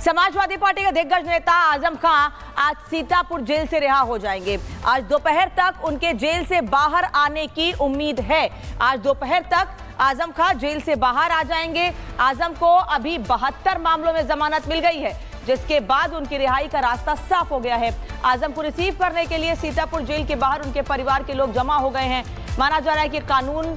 Samajwadi party के दिग्गज नेता आजम खान आज सीतापुर जेल से रिहा हो जाएंगे। आज दोपहर तक उनके जेल से बाहर आने की उम्मीद है। आज दोपहर तक आजम खान जेल से बाहर आ जाएंगे। आजम को अभी 72 मामलों में जमानत मिल गई है, जिसके बाद उनकी रिहाई का रास्ता साफ हो गया है। आजम को रिसीव करने के लिए सीतापुर जेल के बाहर उनके परिवार के लोग जमा हो गए हैं। माना जा रहा है कि कानून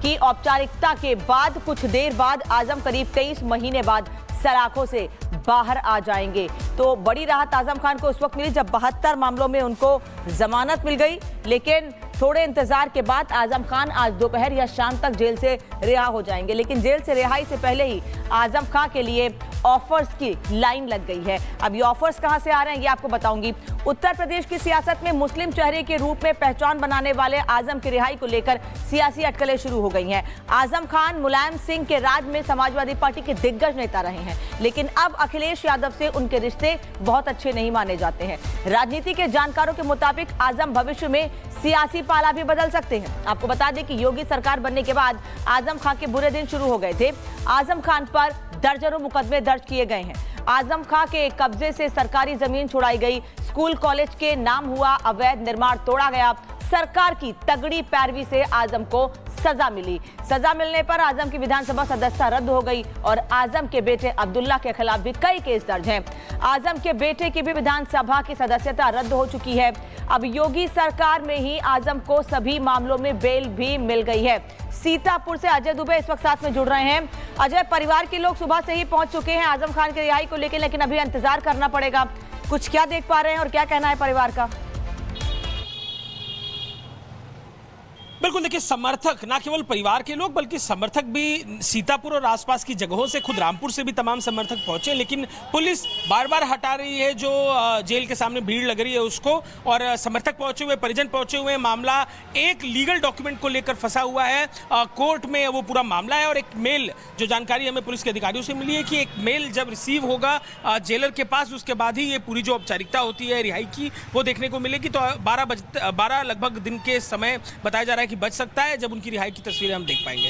की औपचारिकता के बाद कुछ देर बाद आजम करीब 23 महीने बाद सलाखों से बाहर आ जाएंगे। तो बड़ी राहत आजम खान को उस वक्त मिली जब 72 मामलों में उनको जमानत मिल गई, लेकिन थोड़े इंतजार के बाद आजम खान आज दोपहर या शाम तक जेल से रिहा हो जाएंगे। लेकिन जेल से रिहाई से पहले ही आजम खान के लिए ऑफर्स की लाइन लग गई है। अब ये ऑफर्स कहां से आ रहे हैं ये आपको बताऊंगी। उत्तर प्रदेश की सियासत में मुस्लिम चेहरे के रूप में पहचान बनाने वाले आजम की रिहाई को लेकर सियासी अटकलें शुरू हो गई हैं। आजम खान मुलायम सिंह के राज में समाजवादी पार्टी के दिग्गज नेता रहे हैं, लेकिन अब अखिलेश यादव से उनके रिश्ते बहुत अच्छे नहीं माने जाते हैं। राजनीति के जानकारों के मुताबिक आजम भविष्य में सियासी पाला भी बदल सकते हैं। आपको बता दें कि योगी सरकार बनने के बाद आजम खान के बुरे दिन शुरू हो गए थे। आजम खान पर दर्जनों मुकदमे दर्ज किए गए हैं। आजम खान के कब्जे से सरकारी जमीन छुड़ाई गई, स्कूल कॉलेज के नाम हुआ अवैध निर्माण तोड़ा गया। सरकार की तगड़ी पैरवी से आजम को सजा मिली। सजा मिलने पर आजम की विधानसभा सदस्यता रद्द हो गई और आजम के बेटे अब्दुल्ला के खिलाफ भी कई केस दर्ज हैं। आजम के बेटे की भी विधानसभा की सदस्यता रद्द हो चुकी है। अब योगी सरकार में ही आजम को सभी मामलों में बेल भी मिल गई है। सीतापुर से अजय दुबे इस वक्त साथ में जुड़ रहे हैं। अजय, परिवार के लोग सुबह से ही पहुंच चुके हैं आजम खान की रिहाई को लेकिन अभी इंतजार करना पड़ेगा। कुछ क्या देख पा रहे हैं और क्या कहना है परिवार का? बिल्कुल, देखिए, समर्थक, ना केवल परिवार के लोग बल्कि समर्थक भी सीतापुर और आसपास की जगहों से, खुद रामपुर से भी तमाम समर्थक पहुंचे, लेकिन पुलिस बार बार हटा रही है जो जेल के सामने भीड़ लग रही है उसको। और समर्थक पहुंचे हुए, परिजन पहुंचे हुए। मामला एक लीगल डॉक्यूमेंट को लेकर फंसा हुआ है। कोर्ट में वो पूरा मामला है। और एक मेल, जो जानकारी हमें पुलिस के अधिकारियों से मिली है कि एक मेल जब रिसीव होगा जेलर के पास, उसके बाद ही ये पूरी जो औपचारिकता होती है रिहाई की वो देखने को मिलेगी। तो 12 लगभग दिन के समय बताया जा रहा है कि बच सकता है जब उनकी रिहाई की तस्वीरें हम देख पाएंगे।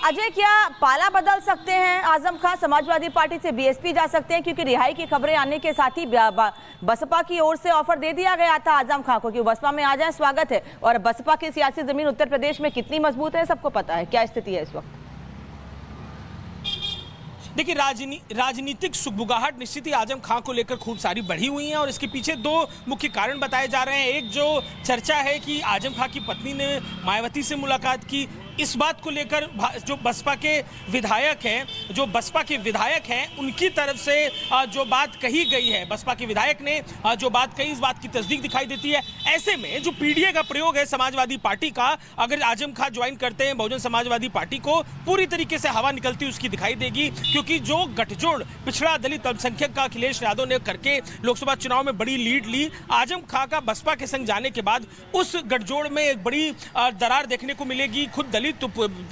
अजय, क्या पाला बदल सकते हैं आजम खान? समाजवादी पार्टी से बीएसपी जा सकते हैं, क्योंकि रिहाई की खबरें आने के साथ ही बसपा की ओर से ऑफर दे दिया गया था आजम खान को कि बसपा में आ जाएं, स्वागत है। और बसपा की सियासी जमीन उत्तर प्रदेश में कितनी मजबूत है सबको पता है। क्या स्थिति है इस वक्त? देखिए, राजनीतिक सुगबुगाहट निश्चित ही आजम खान को लेकर खूब सारी बढ़ी हुई है और इसके पीछे दो मुख्य कारण बताए जा रहे हैं। एक जो चर्चा है कि आजम खान की पत्नी ने मायावती से मुलाकात की, इस बात को लेकर जो बसपा के विधायक हैं उनकी तरफ से जो बात कही गई है, बसपा के विधायक ने जो बात कही, इस बात की तस्दीक दिखाई देती है। ऐसे में जो पीडीए का प्रयोग है समाजवादी पार्टी का, अगर आजम खान ज्वाइन करते हैं बहुजन समाजवादी पार्टी को, पूरी तरीके से हवा निकलती उसकी दिखाई देगी। क्योंकि जो गठजोड़ पिछड़ा दलित अल्पसंख्यक का अखिलेश यादव ने करके लोकसभा चुनाव में बड़ी लीड ली, आजम खान का बसपा के संग जाने के बाद उस गठजोड़ में एक बड़ी दरार देखने को मिलेगी। खुद दलित तो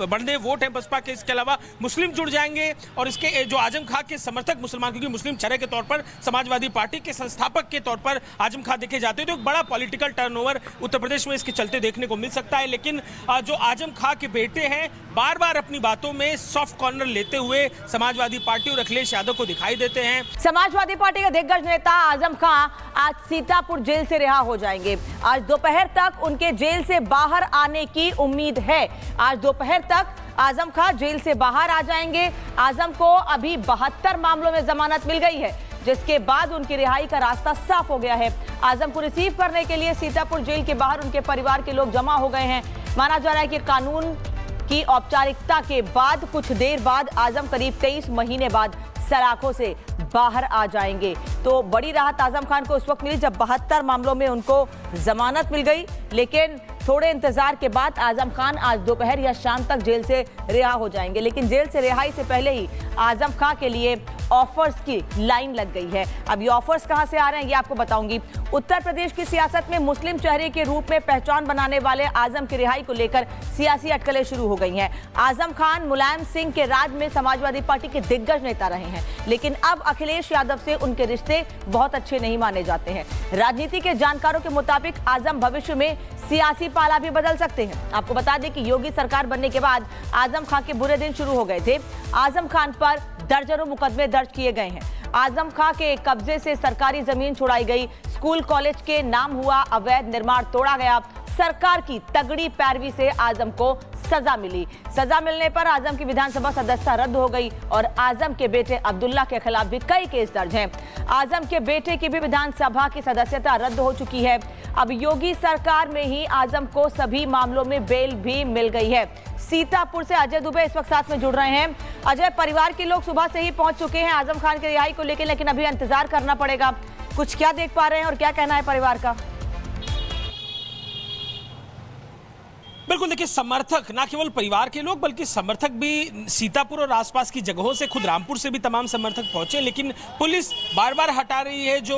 बढ़ने वोट हैं बसपा के, इसके अलावा मुस्लिम जुड़ जाएंगे। और इसके जो आजम खान के समर्थक मुसलमान, क्योंकि मुस्लिम चेहरे के तौर पर समाजवादी पार्टी के संस्थापक के तौर पर आजम खान देखे जाते हैं, तो एक बड़ा पॉलिटिकल टर्नओवर उत्तर प्रदेश में इसके चलते देखने को मिल सकता है। लेकिन जो आजम खान के बेटे हैं बार बार अपनी बातों में सॉफ्ट कॉर्नर लेते हुए समाजवादी पार्टी और अखिलेश यादव को दिखाई देते हैं। समाजवादी पार्टी के दिग्गज नेता आजम खान आज सीतापुर जेल से रिहा हो जाएंगे। आज दोपहर तक उनके जेल से बाहर आने की उम्मीद है। आज दोपहर तक आजम खान जेल से बाहर आ जाएंगे। आजम को अभी 72 मामलों में जमानत मिल गई है, जिसके बाद उनकी रिहाई का रास्ता साफ हो गया है। आजम को रिसीव करने के लिए सीतापुर जेल के बाहर उनके परिवार के लोग जमा हो गए हैं। माना जा रहा है कि कानून की औपचारिकता के बाद कुछ देर बाद आजम करीब 23 महीने बाद सलाखों से बाहर आ जाएंगे। तो बड़ी राहत आजम खान को उस वक्त मिली जब 72 मामलों में उनको जमानत मिल गई, लेकिन थोड़े इंतजार के बाद आजम खान आज दोपहर या शाम तक जेल से रिहा हो जाएंगे। लेकिन जेल से रिहाई से पहले ही आजम खान के लिए ऑफर्स की लाइन लग गई है। अब ये ऑफर्स कहां से आ रहे हैं ये आपको बताऊंगी। उत्तर प्रदेश की सियासत में मुस्लिम चेहरे के रूप में पहचान बनाने वाले आजम की रिहाई को लेकर सियासी अटकलें शुरू हो गई हैं। आजम खान मुलायम सिंह के राज में समाजवादी पार्टी के दिग्गज नेता रहे हैं, लेकिन अब अखिलेश यादव से उनके रिश्ते बहुत अच्छे नहीं माने जाते हैं। राजनीति के जानकारों के मुताबिक आजम भविष्य में सियासी पाला भी बदल सकते हैं। आपको बता दें कि योगी सरकार बनने के बाद आजम खान के बुरे दिन शुरू हो गए थे। आजम खान पर दर्जनों मुकदमे दर्ज किए गए हैं। आजम खां के कब्जे से सरकारी जमीन छुड़ाई गई, स्कूल कॉलेज के नाम हुआ अवैध निर्माण तोड़ा गया, सरकार की तगड़ी पैरवी से आजम को सजा मिली। सजा मिलने पर आजम की विधानसभा सदस्यता रद्द हो गई और आजम के बेटे अब्दुल्ला के खिलाफ भी कई केस दर्ज हैं। आजम के बेटे की भी विधानसभा की सदस्यता रद्द हो चुकी है। अब योगी सरकार में ही आजम को सभी मामलों में बेल भी मिल गई है। सीतापुर से अजय दुबे इस वक्त साथ में जुड़ रहे हैं। अजय, परिवार के लोग सुबह से ही पहुंच चुके हैं आजम खान की रिहाई को लेकर, लेकिन अभी इंतजार करना पड़ेगा। कुछ क्या देख पा रहे हैं और क्या कहना है परिवार का? बिल्कुल, देखिए, समर्थक, ना केवल परिवार के लोग बल्कि समर्थक भी सीतापुर और आसपास की जगहों से, खुद रामपुर से भी तमाम समर्थक पहुंचे, लेकिन पुलिस बार बार हटा रही है जो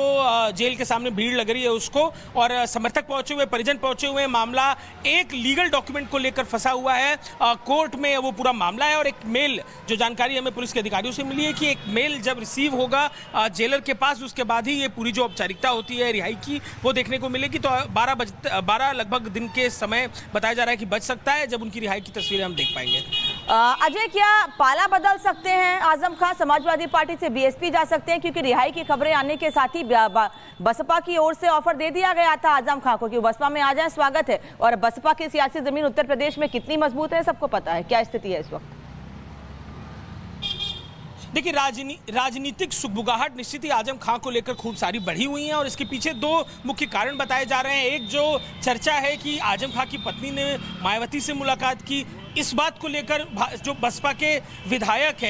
जेल के सामने भीड़ लग रही है उसको। और समर्थक पहुंचे हुए, परिजन पहुंचे हुए, मामला एक लीगल डॉक्यूमेंट को लेकर फंसा हुआ है। कोर्ट में वो पूरा मामला है और एक मेल, जो जानकारी हमें पुलिस के अधिकारियों से मिली है कि एक मेल जब रिसीव होगा जेलर के पास, उसके बाद ही ये पूरी जो औपचारिकता होती है रिहाई की वो देखने को मिलेगी। तो 12 लगभग दिन के समय बताया जा रहा है कि बच सकता है जब उनकी रिहाई की तस्वीरें हम देख पाएंगे। अजय, क्या पाला बदल सकते हैं आजम खान? समाजवादी पार्टी से बीएसपी जा सकते हैं, क्योंकि रिहाई की खबरें आने के साथ ही बसपा की ओर से ऑफर दे दिया गया था आजम खान को कि बसपा में आ जाए, स्वागत है। और बसपा की सियासी जमीन उत्तर प्रदेश में कितनी मजबूत है सबको पता है। क्या स्थिति है इस वक्त? देखिए, राजनीतिक सुगबुगाहट निश्चित ही आजम खां को लेकर खूब सारी बढ़ी हुई है और इसके पीछे दो मुख्य कारण बताए जा रहे हैं। एक जो चर्चा है कि आजम खां की पत्नी ने मायावती से मुलाकात की, इस बात को लेकर जो बसपा के विधायक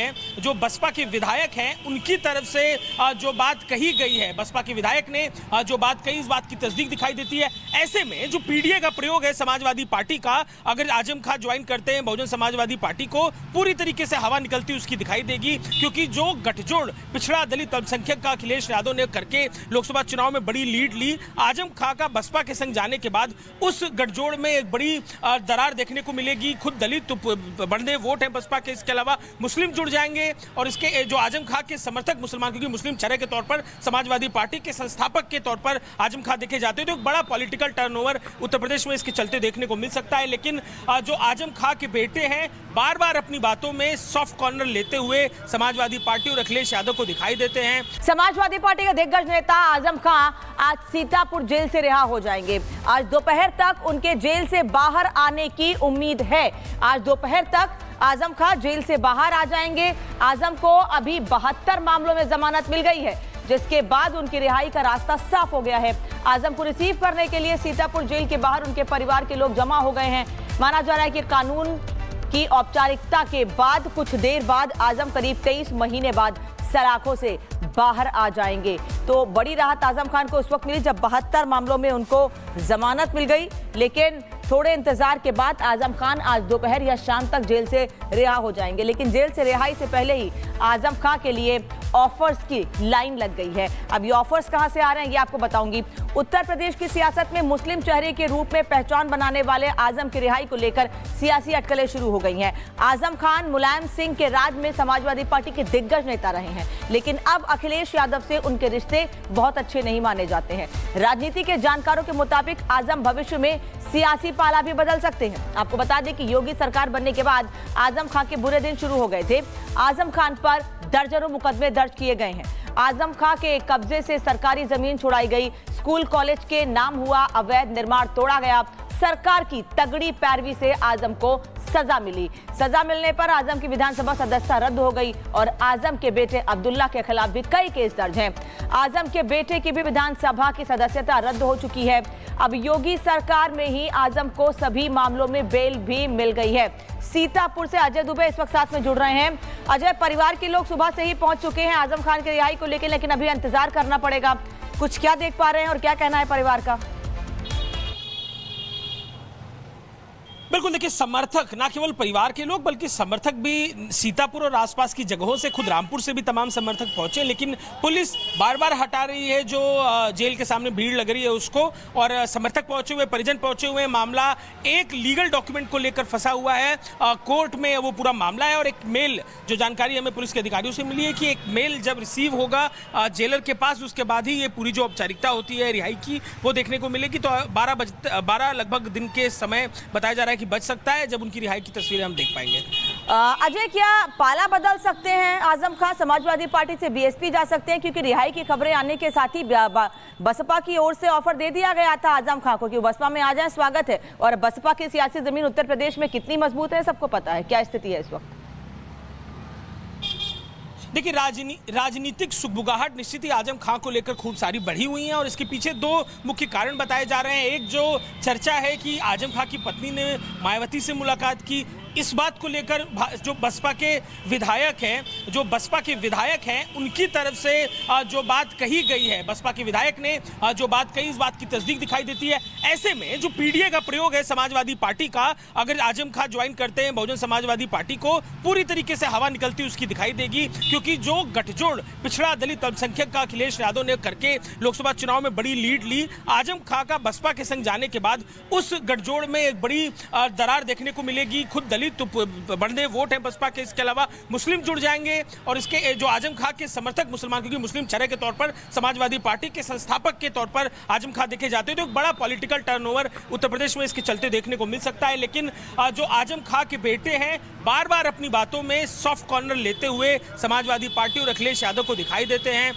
हैं उनकी तरफ से जो बात कही गई है, बसपा के विधायक ने जो बात कही, इस बात की तस्दीक दिखाई देती है। ऐसे में जो पीडीए का प्रयोग है समाजवादी पार्टी का, अगर आजम खां ज्वाइन करते हैं बहुजन समाजवादी पार्टी को, पूरी तरीके से हवा निकलती उसकी दिखाई देगी। क्योंकि जो गठजोड़ पिछड़ा दलित अल्पसंख्यक का अखिलेश यादव ने करके लोकसभा चुनाव में बड़ी लीड ली, आजम खां का बसपा के संग जाने के बाद उस गठजोड़ में एक बड़ी दरार देखने को मिलेगी। खुद दलित तो बढ़ने वोट हैं बसपा के, इसके अलावा मुस्लिम जुड़ जाएंगे और इसके जो आजम खां के समर्थक मुसलमान, क्योंकि मुस्लिम चेहरे के तौर पर समाजवादी पार्टी के संस्थापक के तौर पर आजम खां देखे जाते हैं, तो एक बड़ा पॉलिटिकल टर्नओवर उत्तर प्रदेश में इसके चलते देखने को मिल सकता है। लेकिन जो आजम खां के बेटे हैं, बार बार अपनी बातों में सॉफ्ट कॉर्नर लेते हुए समाजवादी पार्टी और अखिलेश यादव को दिखाई देते हैं। समाजवादी पार्टी के दिग्गज नेता आजम खां आज सीतापुर जेल से रिहा हो जाएंगे। आज दोपहर तक उनके जेल से बाहर आने की उम्मीद है। आज दोपहर तक आजम खां जेल से बाहर आ जाएंगे। आजम को अभी 72 मामलों में जमानत मिल गई है, जिसके बाद उनकी रिहाई का रास्ता साफ हो गया है। आजम को रिसीव करने के लिए सीतापुर जेल के बाहर उनके परिवार के लोग जमा हो गए हैं। माना जा रहा है कि कानून की औपचारिकता के बाद कुछ देर बाद आजम करीब 23 महीने बाद सलाखों से बाहर आ जाएंगे। तो बड़ी राहत आजम खान को उस वक्त मिली जब 72 मामलों में उनको जमानत मिल गई, लेकिन थोड़े इंतजार के बाद आजम खान आज दोपहर या शाम तक जेल से रिहा हो जाएंगे। लेकिन जेल से रिहाई से पहले ही आजम खान के लिए ऑफर्स की लाइन लग गई है। अब ये ऑफर्स कहां से आ रहे हैं ये आपको बताऊंगी। उत्तर प्रदेश की सियासत में मुस्लिम चेहरे के रूप में पहचान बनाने वाले आजम की रिहाई को लेकर सियासी अटकलें शुरू हो गई हैं। आजम खान मुलायम सिंह के राज में समाजवादी पार्टी के दिग्गज नेता रहे हैं, लेकिन अब अखिलेश यादव से उनके रिश्ते बहुत अच्छे नहीं माने जाते हैं। राजनीति के जानकारों के मुताबिक आजम भविष्य में सियासी पाला भी बदल सकते हैं। आपको बता दें कि योगी सरकार बनने के बाद आजम खान के बुरे दिन शुरू हो गए थे। आजम खान पर दर्जनों मुकदमे दर्ज किए गए हैं। आजम खान के कब्जे से सरकारी जमीन छुड़ाई गई, स्कूल कॉलेज के नाम हुआ अवैध निर्माण तोड़ा गया, सरकार की तगड़ी पैरवी से आजम को सजा मिली। सजा मिलने पर आजम की विधानसभा सदस्यता रद्द हो गई और आजम के बेटे अब्दुल्ला के खिलाफ भी कई केस दर्ज हैं। आजम के बेटे की भी विधानसभा की सदस्यता रद्द हो चुकी है। अब योगी सरकार में ही आजम को सभी मामलों में बेल भी मिल गई है। सीतापुर से अजय दुबे इस वक्त साथ में जुड़ रहे हैं। अजय, परिवार के लोग सुबह से ही पहुंच चुके हैं आजम खान की रिहाई को लेकर, लेकिन अभी इंतजार करना पड़ेगा। कुछ क्या देख पा रहे हैं और क्या कहना है परिवार का? बिल्कुल, देखिए, समर्थक, ना केवल परिवार के लोग बल्कि समर्थक भी सीतापुर और आसपास की जगहों से, खुद रामपुर से भी तमाम समर्थक पहुंचे, लेकिन पुलिस बार बार हटा रही है जो जेल के सामने भीड़ लग रही है उसको। और समर्थक पहुंचे हुए, परिजन पहुंचे हुए, मामला एक लीगल डॉक्यूमेंट को लेकर फंसा हुआ है। कोर्ट में वो पूरा मामला है और एक मेल, जो जानकारी हमें पुलिस के अधिकारियों से मिली है कि एक मेल जब रिसीव होगा जेलर के पास, उसके बाद ही ये पूरी जो औपचारिकता होती है रिहाई की वो देखने को मिलेगी। तो 12 लगभग दिन के समय बताया जा रहा है कि बच सकता है जब उनकी रिहाई की तस्वीरें हम देख पाएंगे। अजय, क्या पाला बदल सकते हैं आजम खान? समाजवादी पार्टी से बीएसपी जा सकते हैं, क्योंकि रिहाई की खबरें आने के साथ ही बसपा की ओर से ऑफर दे दिया गया था आजम खान को कि बसपा में आ जाए, स्वागत है। और बसपा की सियासी जमीन उत्तर प्रदेश में कितनी मजबूत है सबको पता है। क्या स्थिति है इस वक्त? देखिए, राजनीतिक सुगबुगाहट निश्चित ही आजम खान को लेकर खूब सारी बढ़ी हुई है और इसके पीछे दो मुख्य कारण बताए जा रहे हैं। एक जो चर्चा है कि आजम खान की पत्नी ने मायावती से मुलाकात की, इस बात को लेकर जो बसपा के विधायक हैं उनकी तरफ से जो बात कही गई है, बसपा के विधायक ने जो बात कही, इस बात की तस्दीक दिखाई देती है। ऐसे में जो पीडीए का प्रयोग है समाजवादी पार्टी का, अगर आजम खान ज्वाइन करते हैं बहुजन समाजवादी पार्टी को, पूरी तरीके से हवा निकलती उसकी दिखाई देगी। क्योंकि जो गठजोड़ पिछड़ा दलित अल्पसंख्यक का अखिलेश यादव ने करके लोकसभा चुनाव में बड़ी लीड ली, आजम खान का बसपा के संग जाने के बाद उस गठजोड़ में एक बड़ी दरार देखने को मिलेगी। खुद दलित तो बढ़ने वोट हैं बसपा के, इसके अलावा मुस्लिम जुड़ जाएंगे और इसके जो आजम खान के समर्थक मुसलमान, क्योंकि मुस्लिम चेहरे के तौर पर समाजवादी पार्टी के संस्थापक के तौर पर आजम खान देखे जाते हैं, तो एक बड़ा पॉलिटिकल टर्नओवर उत्तर प्रदेश में इसके चलते देखने को मिल सकता है। लेकिन जो आजम खान के बेटे हैं बार बार अपनी बातों में सॉफ्ट कॉर्नर लेते हुए समाजवादी पार्टी और अखिलेश यादव को दिखाई देते हैं।